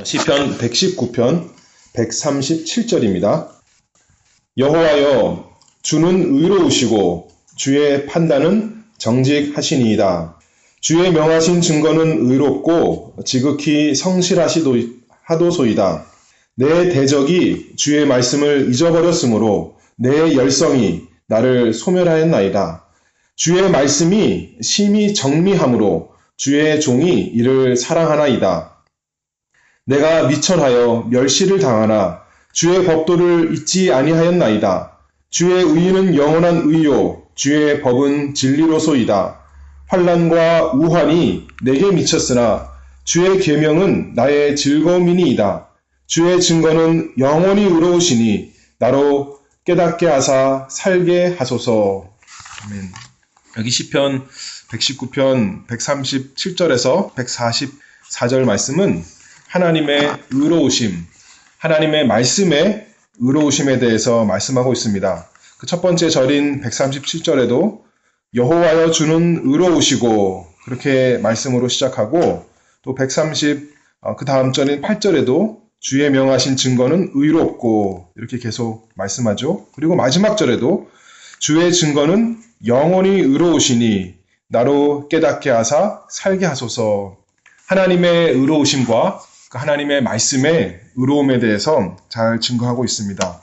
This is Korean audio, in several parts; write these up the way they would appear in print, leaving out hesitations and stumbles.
시편 119편 137절입니다. 여호와여, 주는 의로우시고 주의 판단은 정직하시니이다. 주의 명하신 증거는 의롭고 지극히 성실하도소이다. 내 대적이 주의 말씀을 잊어버렸으므로 내 열성이 나를 소멸하였나이다. 주의 말씀이 심히 정미함으로 주의 종이 이를 사랑하나이다. 내가 미천하여 멸시를 당하나 주의 법도를 잊지 아니하였나이다. 주의 의는 영원한 의요 주의 법은 진리로소이다. 환난과 우환이 내게 미쳤으나 주의 계명은 나의 즐거움이니이다. 주의 증거는 영원히 의로우시니 나로 깨닫게 하사 살게 하소서. 아멘. 여기 시편 119편 137절에서 144절 말씀은 하나님의 의로우심, 하나님의 말씀의 의로우심에 대해서 말씀하고 있습니다. 그 첫 번째 절인 137절에도 여호와여 주는 의로우시고 그렇게 말씀으로 시작하고 또 그 다음 절인 8절에도 주의 명하신 증거는 의롭고 이렇게 계속 말씀하죠. 그리고 마지막 절에도 주의 증거는 영원히 의로우시니 나로 깨닫게 하사 살게 하소서. 하나님의 의로우심과 하나님의 말씀의 의로움에 대해서 잘 증거하고 있습니다.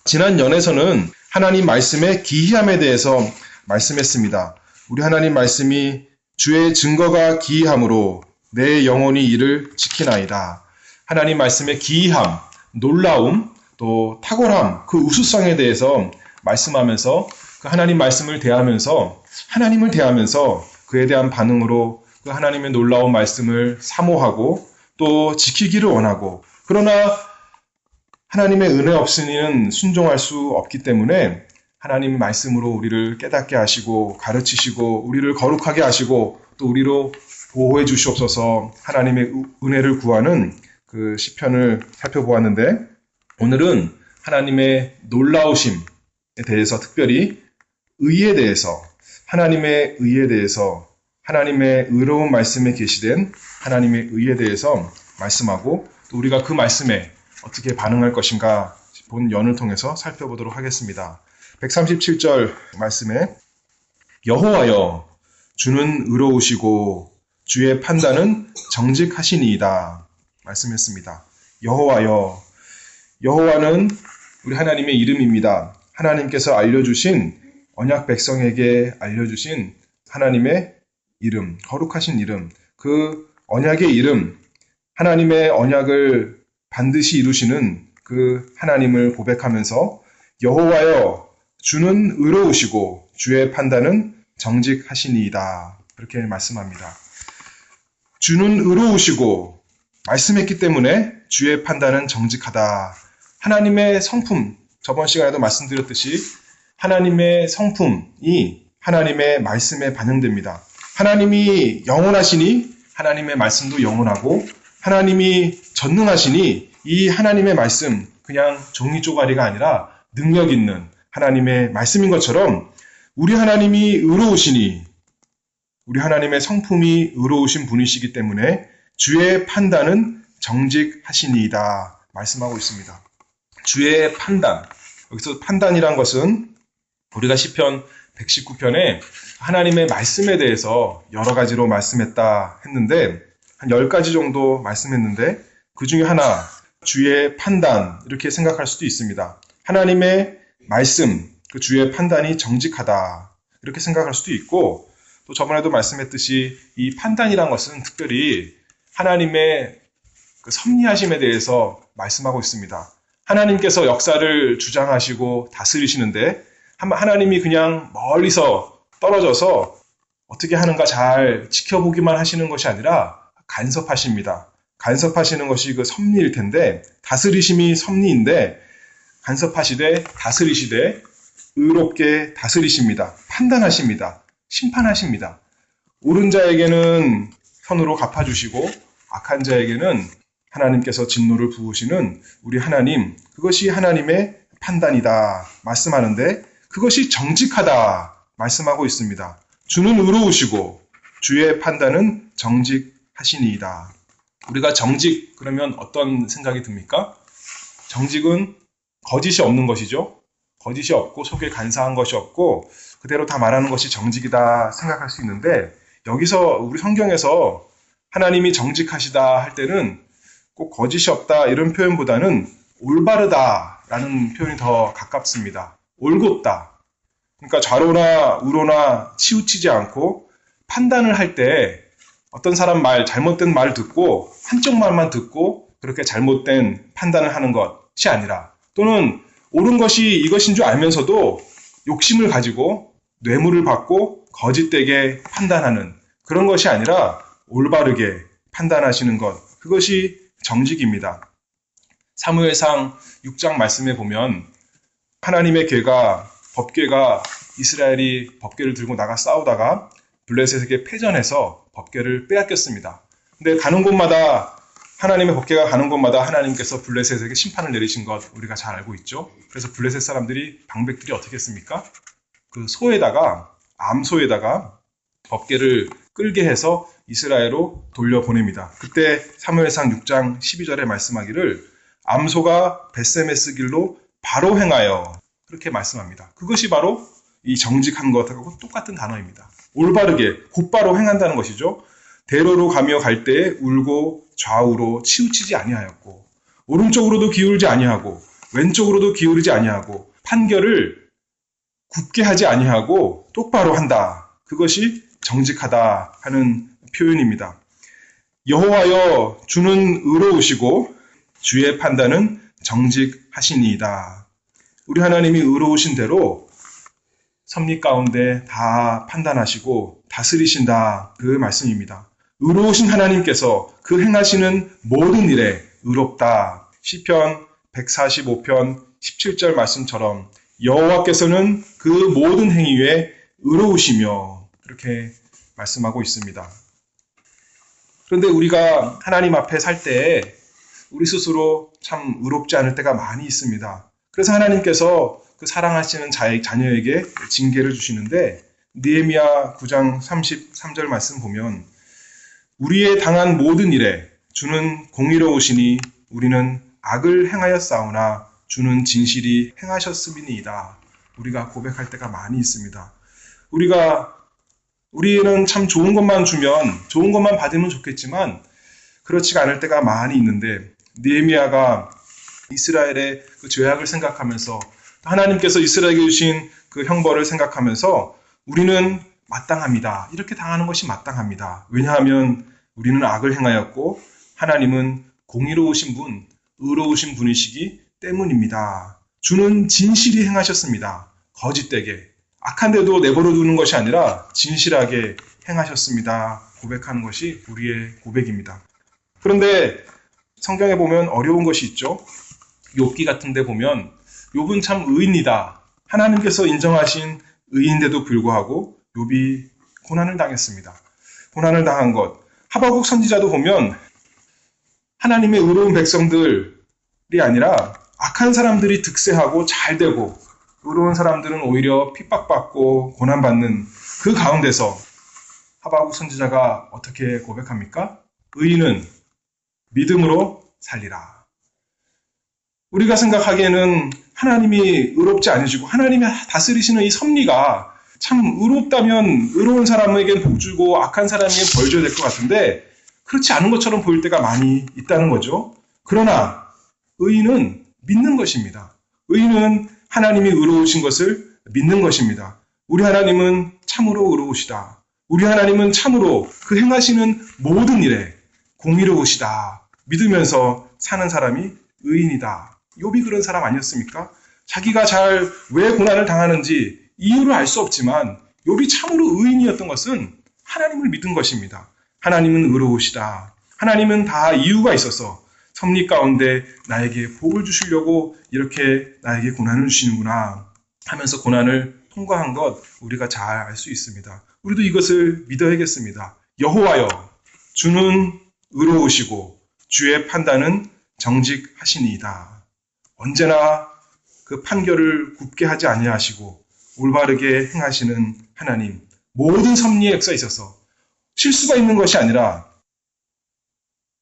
지난 연에서는 하나님 말씀의 기이함에 대해서 말씀했습니다. 우리 하나님 말씀이 주의 증거가 기이함으로 내 영혼이 이를 지키나이다. 하나님 말씀의 기이함, 놀라움, 또 탁월함, 그 우수성에 대해서 말씀하면서 그 하나님 말씀을 대하면서 하나님을 대하면서 그에 대한 반응으로 그 하나님의 놀라운 말씀을 사모하고 또 지키기를 원하고, 그러나 하나님의 은혜 없이는 순종할 수 없기 때문에 하나님 말씀으로 우리를 깨닫게 하시고 가르치시고 우리를 거룩하게 하시고 또 우리로 보호해 주시옵소서 하나님의 은혜를 구하는 그 시편을 살펴보았는데, 오늘은 하나님의 놀라우심에 대해서, 특별히 의에 대해서, 하나님의 의에 대해서, 하나님의 의로운 말씀에 계시된 하나님의 의에 대해서 말씀하고 또 우리가 그 말씀에 어떻게 반응할 것인가 본 연을 통해서 살펴보도록 하겠습니다. 137절 말씀에 여호와여 주는 의로우시고 주의 판단은 정직하시니이다 말씀했습니다. 여호와여, 여호와는 우리 하나님의 이름입니다. 하나님께서 알려주신, 언약 백성에게 알려주신 하나님의 이름, 거룩하신 이름, 그 언약의 이름, 하나님의 언약을 반드시 이루시는 그 하나님을 고백하면서 여호와여 주는 의로우시고 주의 판단은 정직하시니이다 그렇게 말씀합니다. 주는 의로우시고 말씀했기 때문에 주의 판단은 정직하다. 하나님의 성품, 저번 시간에도 말씀드렸듯이 하나님의 성품이 하나님의 말씀에 반영됩니다. 하나님이 영원하시니 하나님의 말씀도 영원하고, 하나님이 전능하시니 이 하나님의 말씀 그냥 종이 쪼가리가 아니라 능력 있는 하나님의 말씀인 것처럼 우리 하나님이 의로우시니, 우리 하나님의 성품이 의로우신 분이시기 때문에 주의 판단은 정직하시니이다 말씀하고 있습니다. 주의 판단, 여기서 판단이란 것은 우리가 시편 119편에 하나님의 말씀에 대해서 여러 가지로 말씀했다 했는데, 한 10가지 정도 말씀했는데 그 중에 하나, 주의 판단 이렇게 생각할 수도 있습니다. 하나님의 말씀, 그 주의 판단이 정직하다 이렇게 생각할 수도 있고, 또 저번에도 말씀했듯이 이 판단이란 것은 특별히 하나님의 그 섭리하심에 대해서 말씀하고 있습니다. 하나님께서 역사를 주장하시고 다스리시는데 하나님이 그냥 멀리서 떨어져서 어떻게 하는가 잘 지켜보기만 하시는 것이 아니라 간섭하십니다. 간섭하시는 것이 그 섭리일 텐데, 다스리심이 섭리인데 간섭하시되 다스리시되 의롭게 다스리십니다. 판단하십니다. 심판하십니다. 옳은 자에게는 선으로 갚아주시고 악한 자에게는 하나님께서 진노를 부으시는 우리 하나님, 그것이 하나님의 판단이다 말씀하는데 그것이 정직하다 말씀하고 있습니다. 주는 의로우시고 주의 판단은 정직하시니이다. 우리가 정직 그러면 어떤 생각이 듭니까? 정직은 거짓이 없는 것이죠. 거짓이 없고 속에 간사한 것이 없고 그대로 다 말하는 것이 정직이다 생각할 수 있는데, 여기서 우리 성경에서 하나님이 정직하시다 할 때는 꼭 거짓이 없다 이런 표현보다는 올바르다라는 표현이 더 가깝습니다. 올곧다. 그러니까 좌로나 우로나 치우치지 않고 판단을 할 때 어떤 사람 말, 잘못된 말 듣고 한쪽 말만 듣고 그렇게 잘못된 판단을 하는 것이 아니라, 또는 옳은 것이 이것인 줄 알면서도 욕심을 가지고 뇌물을 받고 거짓되게 판단하는 그런 것이 아니라 올바르게 판단하시는 것, 그것이 정직입니다. 사무엘상 6장 말씀에 보면 하나님의 법궤가 이스라엘이 법궤를 들고 나가 싸우다가 블레셋에게 패전해서 법궤를 빼앗겼습니다. 근데 가는 곳마다, 하나님의 법궤가 가는 곳마다 하나님께서 블레셋에게 심판을 내리신 것 우리가 잘 알고 있죠. 그래서 블레셋 사람들이, 방백들이 어떻게 했습니까? 그 소에다가, 암소에다가 법궤를 끌게 해서 이스라엘로 돌려보냅니다. 그때 사무엘상 6장 12절에 말씀하기를 암소가 벳세메스 길로 바로 행하여, 그렇게 말씀합니다. 그것이 바로 이 정직한 것하고 똑같은 단어입니다. 올바르게 곧바로 행한다는 것이죠. 대로로 가며 갈 때에 울고 좌우로 치우치지 아니하였고, 오른쪽으로도 기울지 아니하고 왼쪽으로도 기울이지 아니하고 판결을 굳게 하지 아니하고 똑바로 한다. 그것이 정직하다 하는 표현입니다. 여호와여, 주는 의로우시고 주의 판단은 정직하시니이다. 우리 하나님이 의로우신 대로 섭리 가운데 다 판단하시고 다스리신다, 그 말씀입니다. 의로우신 하나님께서 그 행하시는 모든 일에 의롭다. 시편 145편 17절 말씀처럼 여호와께서는 그 모든 행위에 의로우시며, 그렇게 말씀하고 있습니다. 그런데 우리가 하나님 앞에 살 때 우리 스스로 참 의롭지 않을 때가 많이 있습니다. 그래서 하나님께서 그 사랑하시는 자녀에게 징계를 주시는데, 느헤미야 9장 33절 말씀 보면 우리의 당한 모든 일에 주는 공의로우시니 우리는 악을 행하였사오나 주는 진실이 행하셨음이니이다. 우리가 고백할 때가 많이 있습니다. 우리는 참 좋은 것만 주면, 좋은 것만 받으면 좋겠지만 그렇지가 않을 때가 많이 있는데, 느헤미야가 이스라엘의 그 죄악을 생각하면서 하나님께서 이스라엘에게 주신 그 형벌을 생각하면서 우리는 마땅합니다. 이렇게 당하는 것이 마땅합니다. 왜냐하면 우리는 악을 행하였고 하나님은 공의로우신 분, 의로우신 분이시기 때문입니다. 주는 진실이 행하셨습니다. 거짓되게, 악한데도 내버려 두는 것이 아니라 진실하게 행하셨습니다. 고백하는 것이 우리의 고백입니다. 그런데 성경에 보면 어려운 것이 있죠. 욥기 같은 데 보면 욥은 참 의인이다. 하나님께서 인정하신 의인데도 불구하고 욥이 고난을 당했습니다. 고난을 당한 것. 하박국 선지자도 보면 하나님의 의로운 백성들이 아니라 악한 사람들이 득세하고 잘되고 의로운 사람들은 오히려 핍박받고 고난받는 그 가운데서 하박국 선지자가 어떻게 고백합니까? 의인은 믿음으로 살리라. 우리가 생각하기에는 하나님이 의롭지 않으시고 하나님이 다스리시는 이 섭리가 참 의롭다면 의로운 사람에게 복 주고 악한 사람에게 벌 줘야 될 것 같은데 그렇지 않은 것처럼 보일 때가 많이 있다는 거죠. 그러나 의인은 믿는 것입니다. 의인은 하나님이 의로우신 것을 믿는 것입니다. 우리 하나님은 참으로 의로우시다. 우리 하나님은 참으로 그 행하시는 모든 일에 공의로우시다. 믿으면서 사는 사람이 의인이다. 욥이 그런 사람 아니었습니까? 자기가 왜 고난을 당하는지 이유를 알 수 없지만 욥이 참으로 의인이었던 것은 하나님을 믿은 것입니다. 하나님은 의로우시다. 하나님은 다 이유가 있어서 섭리 가운데 나에게 복을 주시려고 이렇게 나에게 고난을 주시는구나 하면서 고난을 통과한 것 우리가 잘 알 수 있습니다. 우리도 이것을 믿어야겠습니다. 여호와여, 주는 의로우시고 주의 판단은 정직하시니이다. 언제나 그 판결을 굽게 하지 아니하시고 올바르게 행하시는 하나님, 모든 섭리의 역사에 있어서 실수가 있는 것이 아니라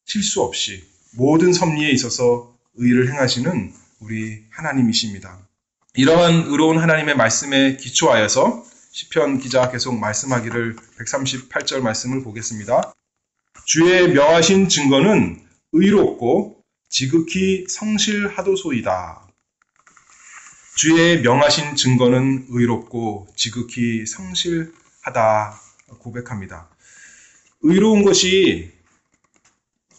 실수 없이 모든 섭리에 있어서 의를 행하시는 우리 하나님이십니다. 이러한 의로운 하나님의 말씀에 기초하여서 시편 기자 계속 말씀하기를 138절 말씀을 보겠습니다. 주의 명하신 증거는 의롭고 지극히 성실하도소이다. 주의 명하신 증거는 의롭고 지극히 성실하다 고백합니다. 의로운 것이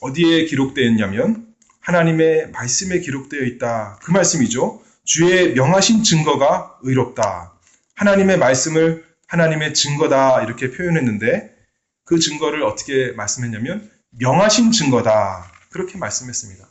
어디에 기록되어 있냐면 하나님의 말씀에 기록되어 있다. 그 말씀이죠. 주의 명하신 증거가 의롭다. 하나님의 말씀을 하나님의 증거다 이렇게 표현했는데 그 증거를 어떻게 말씀했냐면 명하신 증거다. 그렇게 말씀했습니다.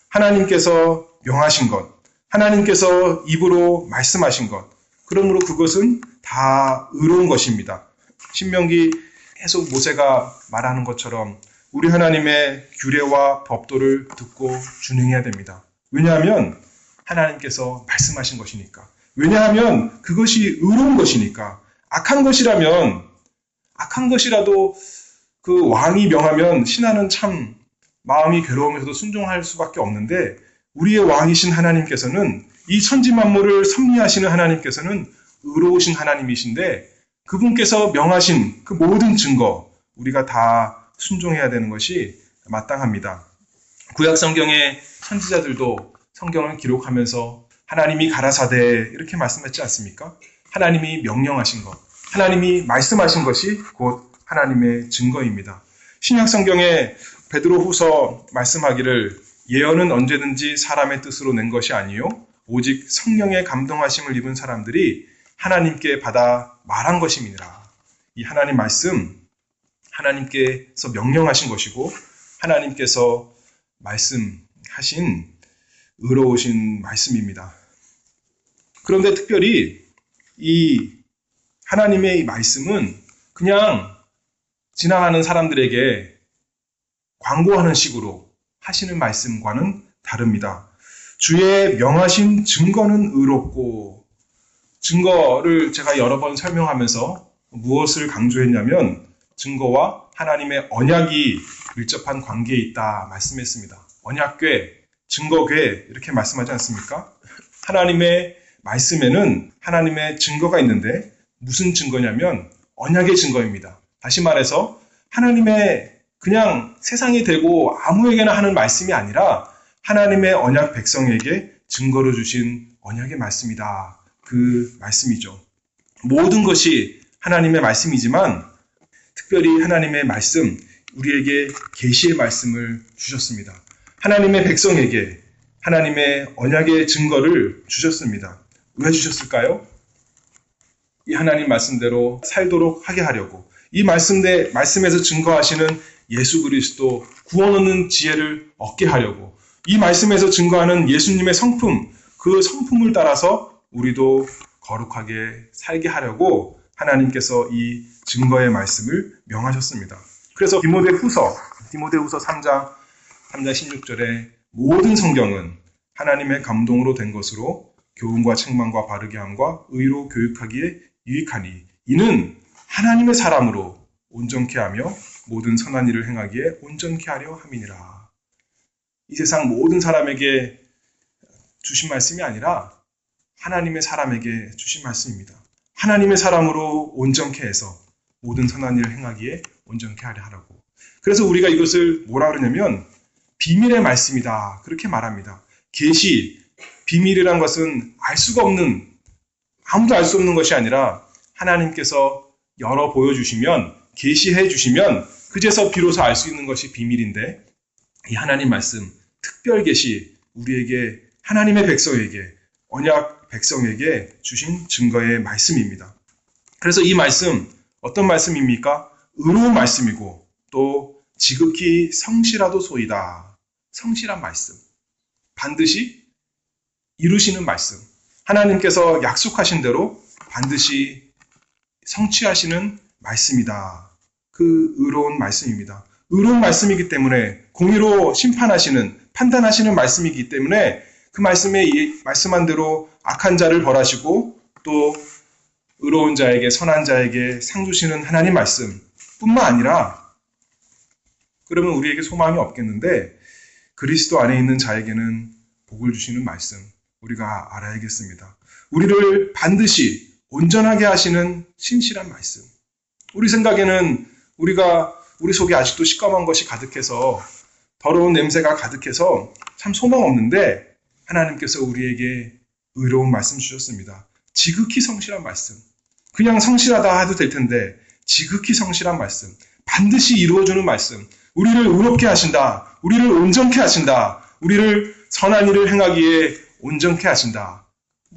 하나님께서 명하신 것, 하나님께서 입으로 말씀하신 것, 그러므로 그것은 다 의로운 것입니다. 신명기 계속 모세가 말하는 것처럼 우리 하나님의 규례와 법도를 듣고 준행해야 됩니다. 왜냐하면 하나님께서 말씀하신 것이니까. 왜냐하면 그것이 의로운 것이니까. 악한 것이라도 그 왕이 명하면 신하는 참 마음이 괴로우면서도 순종할 수밖에 없는데 우리의 왕이신 하나님께서는 이 천지 만물을 섭리하시는 하나님께서는 의로우신 하나님이신데 그분께서 명하신 그 모든 증거 우리가 다 순종해야 되는 것이 마땅합니다. 구약 성경의 선지자들도 성경을 기록하면서 하나님이 가라사대 이렇게 말씀했지 않습니까? 하나님이 명령하신 것, 하나님이 말씀하신 것이 곧 하나님의 증거입니다. 신약 성경에 베드로후서 말씀하기를 예언은 언제든지 사람의 뜻으로 낸 것이 아니요 오직 성령의 감동하심을 입은 사람들이 하나님께 받아 말한 것임이니라. 이 하나님 말씀 하나님께서 명령하신 것이고 하나님께서 말씀하신 의로우신 말씀입니다. 그런데 특별히 이 하나님의 이 말씀은 그냥 지나가는 사람들에게 광고하는 식으로 하시는 말씀과는 다릅니다. 주의 명하신 증거는 의롭고, 증거를 제가 여러 번 설명하면서 무엇을 강조했냐면 증거와 하나님의 언약이 밀접한 관계에 있다 말씀했습니다. 언약궤, 증거궤 이렇게 말씀하지 않습니까? 하나님의 말씀에는 하나님의 증거가 있는데 무슨 증거냐면 언약의 증거입니다. 다시 말해서 하나님의 그냥 세상에 대고 아무에게나 하는 말씀이 아니라 하나님의 언약 백성에게 증거로 주신 언약의 말씀이다. 그 말씀이죠. 모든 것이 하나님의 말씀이지만 특별히 하나님의 말씀, 우리에게 계시의 말씀을 주셨습니다. 하나님의 백성에게 하나님의 언약의 증거를 주셨습니다. 왜 주셨을까요? 이 하나님 말씀대로 살도록 하게 하려고. 이 말씀에서 증거하시는 예수 그리스도 구원 얻는 지혜를 얻게 하려고. 이 말씀에서 증거하는 예수님의 성품, 그 성품을 따라서 우리도 거룩하게 살게 하려고 하나님께서 이 증거의 말씀을 명하셨습니다. 그래서 디모데후서 3장 16절에 모든 성경은 하나님의 감동으로 된 것으로 교훈과 책망과 바르게 함과 의로 교육하기에 유익하니 이는 하나님의 사람으로 온전케 하며 모든 선한 일을 행하기에 온전케 하려 함이니라. 이 세상 모든 사람에게 주신 말씀이 아니라 하나님의 사람에게 주신 말씀입니다. 하나님의 사람으로 온전케 해서 모든 선한 일을 행하기에 온전케 하려 하라고. 그래서 우리가 이것을 뭐라 그러냐면 비밀의 말씀이다. 그렇게 말합니다. 계시, 비밀이란 것은 알 수가 없는, 아무도 알 수 없는 것이 아니라 하나님께서 열어 보여주시면, 계시해 주시면 그제서 비로소 알 수 있는 것이 비밀인데 이 하나님 말씀, 특별 계시, 우리에게 하나님의 백성에게, 언약 백성에게 주신 증거의 말씀입니다. 그래서 이 말씀, 어떤 말씀입니까? 의로운 말씀이고 또 지극히 성실하도소이다. 성실한 말씀. 반드시 이루시는 말씀. 하나님께서 약속하신 대로 반드시 성취하시는 말씀이다. 그 의로운 말씀입니다. 의로운 말씀이기 때문에 공의로 심판하시는, 판단하시는 말씀이기 때문에 그 말씀에 말씀한 대로 악한 자를 벌하시고 또 의로운 자에게, 선한 자에게 상 주시는 하나님 말씀 뿐만 아니라 그러면 우리에게 소망이 없겠는데 그리스도 안에 있는 자에게는 복을 주시는 말씀 우리가 알아야겠습니다. 우리를 반드시 온전하게 하시는 신실한 말씀. 우리 생각에는 우리 속에 아직도 시꺼먼 것이 가득해서 더러운 냄새가 가득해서 참 소망 없는데 하나님께서 우리에게 의로운 말씀 주셨습니다. 지극히 성실한 말씀. 그냥 성실하다 해도 될 텐데 지극히 성실한 말씀. 반드시 이루어주는 말씀. 우리를 의롭게 하신다. 우리를 온전케 하신다. 우리를 선한 일을 행하기에 온전케 하신다.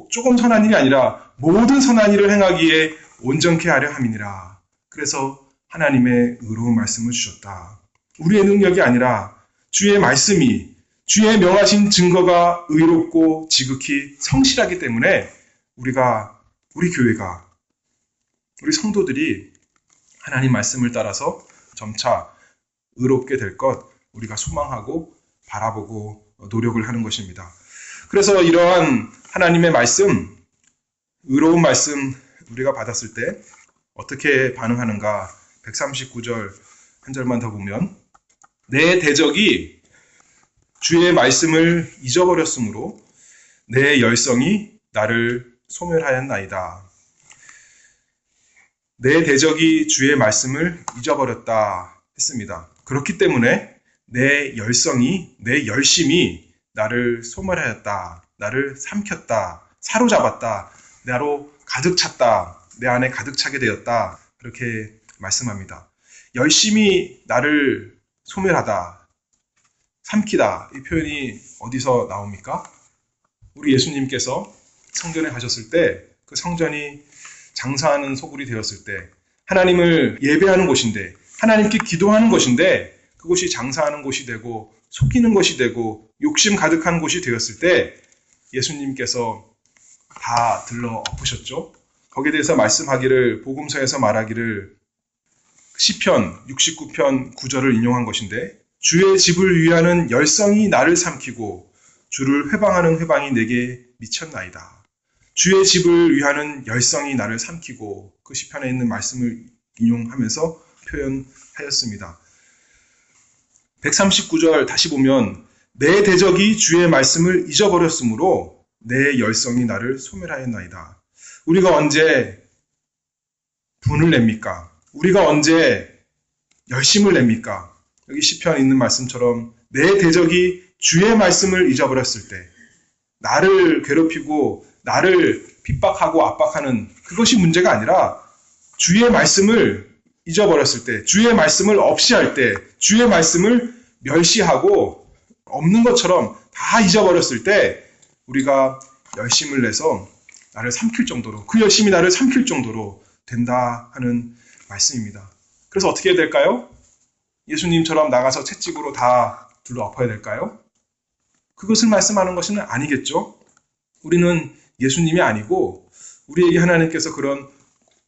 조금 선한 일이 아니라 모든 선한 일을 행하기에 온전케 하려 함이니라. 그래서 하나님의 의로운 말씀을 주셨다. 우리의 능력이 아니라 주의 말씀이 주의 명하신 증거가 의롭고 지극히 성실하기 때문에 우리 교회가 우리 성도들이 하나님 말씀을 따라서 점차 의롭게 될 것 우리가 소망하고 바라보고 노력을 하는 것입니다. 그래서 이러한 하나님의 말씀, 의로운 말씀 우리가 받았을 때 어떻게 반응하는가? 139절 한 절만 더 보면 내 대적이 주의 말씀을 잊어버렸으므로 내 열성이 나를 소멸하였나이다. 내 대적이 주의 말씀을 잊어버렸다 했습니다. 그렇기 때문에 내 열성이, 내 열심이 나를 소멸하였다. 나를 삼켰다. 사로잡았다. 나로 가득 찼다. 내 안에 가득 차게 되었다. 그렇게 말씀합니다. 열심히 나를 소멸하다. 삼키다. 이 표현이 어디서 나옵니까? 우리 예수님께서 성전에 가셨을 때 그 성전이 장사하는 소굴이 되었을 때 하나님을 예배하는 곳인데 하나님께 기도하는 것인데 그곳이 장사하는 곳이 되고 속이는 것이 되고 욕심 가득한 곳이 되었을 때 예수님께서 다 들러 엎으셨죠. 거기에 대해서 말씀하기를 복음서에서 말하기를 시편 69편 9절을 인용한 것인데 주의 집을 위하는 열성이 나를 삼키고 주를 회방하는 회방이 내게 미쳤나이다. 주의 집을 위하는 열성이 나를 삼키고 그 시편에 있는 말씀을 인용하면서 표현하였습니다. 139절 다시 보면 내 대적이 주의 말씀을 잊어버렸으므로 내 열성이 나를 소멸하였나이다. 우리가 언제 분을 냅니까? 우리가 언제 열심을 냅니까? 여기 시편에 있는 말씀처럼 내 대적이 주의 말씀을 잊어버렸을 때 나를 괴롭히고 나를 핍박하고 압박하는 그것이 문제가 아니라 주의 말씀을 잊어버렸을 때, 주의 말씀을 없이 할 때, 주의 말씀을 멸시하고 없는 것처럼 다 잊어버렸을 때 우리가 열심을 내서 나를 삼킬 정도로, 그 열심이 나를 삼킬 정도로 된다 하는 말씀입니다. 그래서 어떻게 해야 될까요? 예수님처럼 나가서 채찍으로 다 둘러 엎어야 될까요? 그것을 말씀하는 것은 아니겠죠. 우리는 예수님이 아니고 우리에게 하나님께서 그런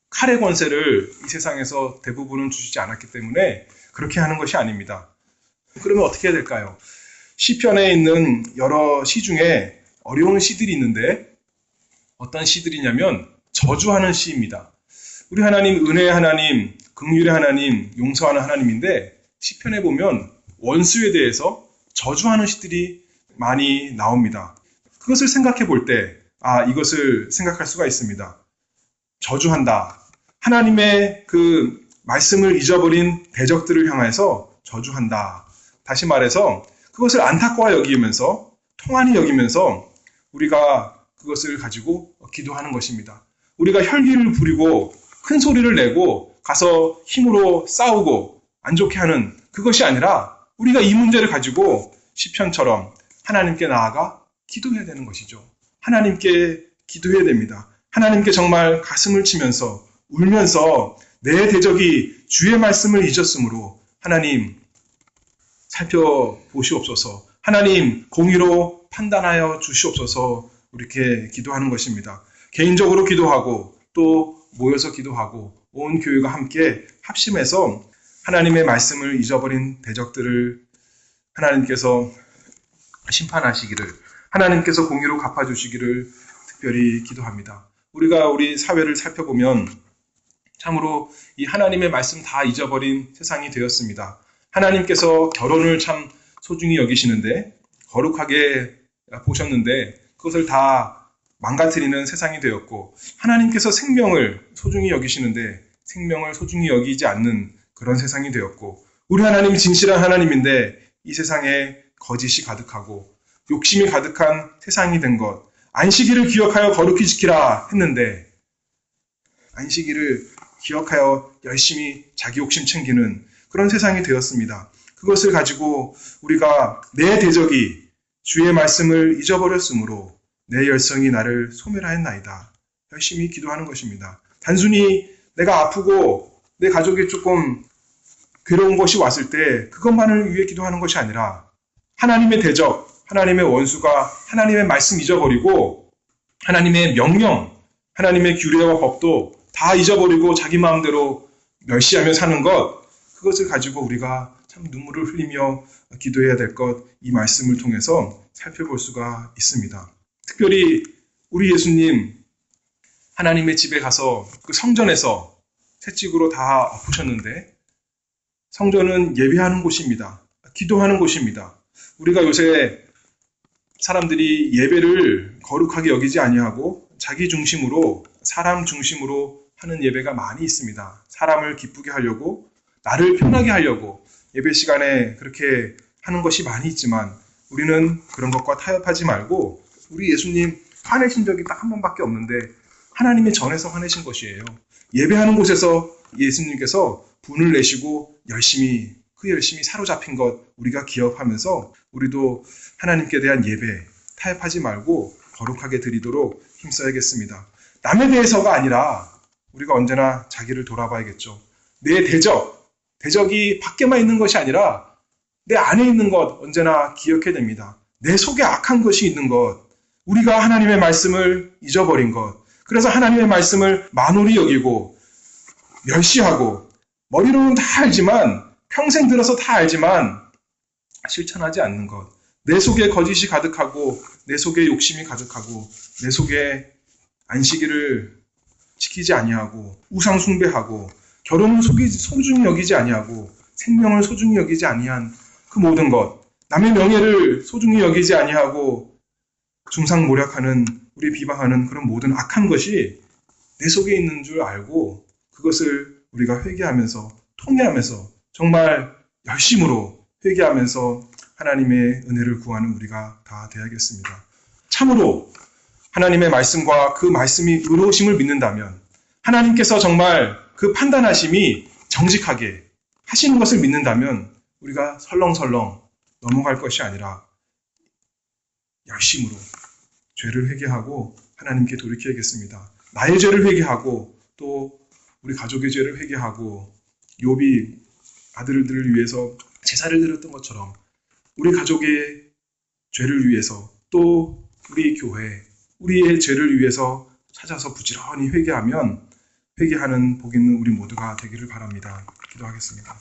칼의 권세를 이 세상에서 대부분은 주시지 않았기 때문에 그렇게 하는 것이 아닙니다. 그러면 어떻게 해야 될까요? 시편에 있는 여러 시 중에 어려운 시들이 있는데 어떤 시들이냐면 저주하는 시입니다. 우리 하나님 은혜의 하나님, 긍휼의 하나님, 용서하는 하나님인데 시편에 보면 원수에 대해서 저주하는 시들이 많이 나옵니다. 그것을 생각해 볼 때 이것을 생각할 수가 있습니다. 저주한다. 하나님의 그 말씀을 잊어버린 대적들을 향해서 저주한다. 다시 말해서 그것을 안타까워 여기면서 통한히 여기면서 우리가 그것을 가지고 기도하는 것입니다. 우리가 혈기를 부리고 큰 소리를 내고 가서 힘으로 싸우고 안 좋게 하는 그것이 아니라 우리가 이 문제를 가지고 시편처럼 하나님께 나아가 기도해야 되는 것이죠. 하나님께 기도해야 됩니다. 하나님께 정말 가슴을 치면서 울면서 내 대적이 주의 말씀을 잊었으므로 하나님 살펴보시옵소서. 하나님 공의로 판단하여 주시옵소서. 이렇게 기도하는 것입니다. 개인적으로 기도하고 또 모여서 기도하고 온 교회가 함께 합심해서 하나님의 말씀을 잊어버린 대적들을 하나님께서 심판하시기를, 하나님께서 공의로 갚아주시기를 특별히 기도합니다. 우리가 우리 사회를 살펴보면 참으로 이 하나님의 말씀 다 잊어버린 세상이 되었습니다. 하나님께서 결혼을 참 소중히 여기시는데, 거룩하게 보셨는데 그것을 다 망가뜨리는 세상이 되었고, 하나님께서 생명을 소중히 여기시는데 생명을 소중히 여기지 않는 그런 세상이 되었고, 우리 하나님이 진실한 하나님인데 이 세상에 거짓이 가득하고 욕심이 가득한 세상이 된 것, 안식일을 기억하여 거룩히 지키라 했는데 안식일을 기억하여 열심히 자기 욕심 챙기는 그런 세상이 되었습니다. 그것을 가지고 우리가 내 대적이 주의 말씀을 잊어버렸으므로 내 열성이 나를 소멸하였나이다. 열심히 기도하는 것입니다. 단순히 내가 아프고 내 가족이 조금 괴로운 것이 왔을 때 그것만을 위해 기도하는 것이 아니라 하나님의 대적, 하나님의 원수가 하나님의 말씀 잊어버리고 하나님의 명령, 하나님의 규례와 법도 다 잊어버리고 자기 마음대로 멸시하며 사는 것, 그것을 가지고 우리가 참 눈물을 흘리며 기도해야 될 것, 이 말씀을 통해서 살펴볼 수가 있습니다. 특별히 우리 예수님 하나님의 집에 가서 그 성전에서 채찍으로 다 아프셨는데, 성전은 예배하는 곳입니다. 기도하는 곳입니다. 우리가 요새 사람들이 예배를 거룩하게 여기지 아니하고 자기 중심으로, 사람 중심으로 하는 예배가 많이 있습니다. 사람을 기쁘게 하려고, 나를 편하게 하려고 예배 시간에 그렇게 하는 것이 많이 있지만, 우리는 그런 것과 타협하지 말고 우리 예수님 화내신 적이 딱 한 번밖에 없는데 하나님의 전에서 화내신 것이에요. 예배하는 곳에서 예수님께서 분을 내시고 열심히, 그 열심히 사로잡힌 것 우리가 기억하면서 우리도 하나님께 대한 예배 타협하지 말고 거룩하게 드리도록 힘써야겠습니다. 남에 대해서가 아니라 우리가 언제나 자기를 돌아봐야겠죠. 내 대적이 밖에만 있는 것이 아니라 내 안에 있는 것 언제나 기억해야 됩니다. 내 속에 악한 것이 있는 것, 우리가 하나님의 말씀을 잊어버린 것, 그래서 하나님의 말씀을 만홀히 여기고 멸시하고, 머리로는 다 알지만, 평생 들어서 다 알지만 실천하지 않는 것, 내 속에 거짓이 가득하고 내 속에 욕심이 가득하고 내 속에 안식일을 지키지 아니하고 우상 숭배하고 결혼을 소중히 여기지 아니하고 생명을 소중히 여기지 아니한 그 모든 것, 남의 명예를 소중히 여기지 아니하고 중상모략하는, 우리 비방하는 그런 모든 악한 것이 내 속에 있는 줄 알고 그것을 우리가 회개하면서, 통회하면서, 정말 열심으로 회개하면서 하나님의 은혜를 구하는 우리가 다 되어야겠습니다. 참으로 하나님의 말씀과 그 말씀이 의로우심을 믿는다면, 하나님께서 정말 그 판단하심이 정직하게 하시는 것을 믿는다면 우리가 설렁설렁 넘어갈 것이 아니라 열심으로 죄를 회개하고 하나님께 돌이켜야겠습니다. 나의 죄를 회개하고 또 우리 가족의 죄를 회개하고, 욥이 아들들을 위해서 제사를 드렸던 것처럼 우리 가족의 죄를 위해서, 또 우리 교회, 우리의 죄를 위해서 찾아서 부지런히 회개하면 회개하는 복 있는 우리 모두가 되기를 바랍니다. 기도하겠습니다.